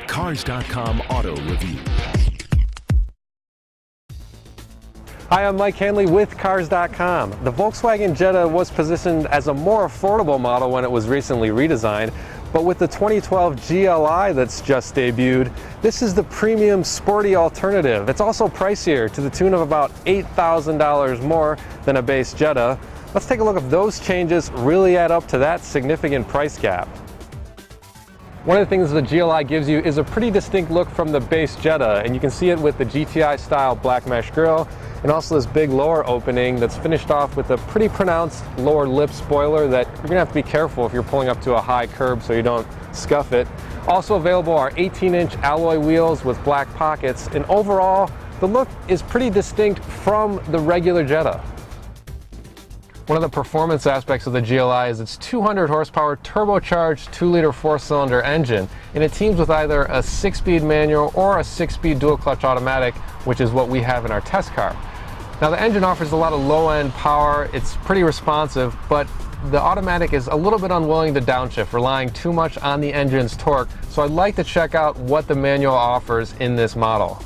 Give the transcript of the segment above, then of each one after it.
Cars.com Auto Review. Hi, I'm Mike Hanley with Cars.com. The Volkswagen Jetta was positioned as a more affordable model when it was recently redesigned, but with the 2012 GLI that's just debuted, this is the premium sporty alternative. It's also pricier, to the tune of about $8,000 more than a base Jetta. Let's take a look if those changes really add up to that significant price gap. One of the things the GLI gives you is a pretty distinct look from the base Jetta, and you can see it with the GTI style black mesh grille and also this big lower opening that's finished off with a pretty pronounced lower lip spoiler that you're gonna have to be careful if you're pulling up to a high curb so you don't scuff it. Also available are 18-inch alloy wheels with black pockets, and overall the look is pretty distinct from the regular Jetta. One of the performance aspects of the GLI is its 200 horsepower turbocharged 2-liter 4-cylinder engine, and it teams with either a 6-speed manual or a 6-speed dual clutch automatic, which is what we have in our test car. Now, the engine offers a lot of low-end power, it's pretty responsive, but the automatic is a little bit unwilling to downshift, relying too much on the engine's torque, so I'd like to check out what the manual offers in this model.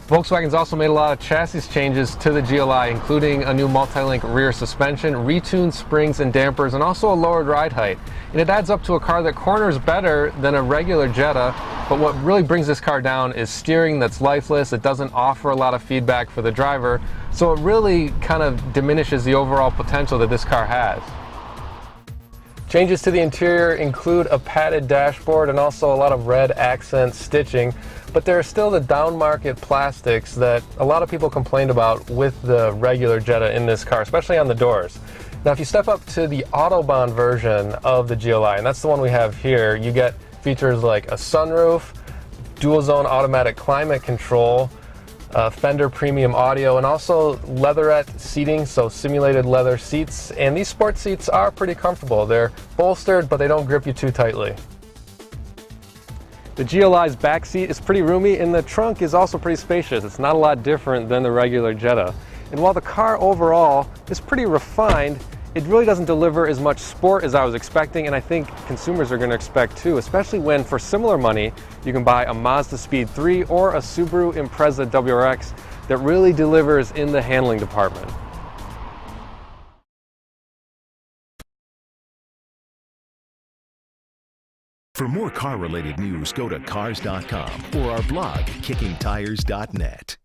Volkswagen's also made a lot of chassis changes to the GLI, including a new multi-link rear suspension, retuned springs and dampers, and also a lowered ride height. And it adds up to a car that corners better than a regular Jetta, but what really brings this car down is steering that's lifeless. It doesn't offer a lot of feedback for the driver, so it really kind of diminishes the overall potential that this car has. Changes to the interior include a padded dashboard and also a lot of red accent stitching, but there are still the down-market plastics that a lot of people complained about with the regular Jetta in this car, especially on the doors. Now, if you step up to the Autobahn version of the GLI, and that's the one we have here, you get features like a sunroof, dual-zone automatic climate control, Fender premium audio, and also leatherette seating, so simulated leather seats. And these sport seats are pretty comfortable. They're bolstered, but they don't grip you too tightly. The GLI's back seat is pretty roomy, and the trunk is also pretty spacious. It's not a lot different than the regular Jetta. And while the car overall is pretty refined, it really doesn't deliver as much sport as I was expecting, and I think consumers are going to expect too, especially when, for similar money, you can buy a Mazda Speed 3 or a Subaru Impreza WRX that really delivers in the handling department. For more car-related news, go to Cars.com or our blog, KickingTires.net.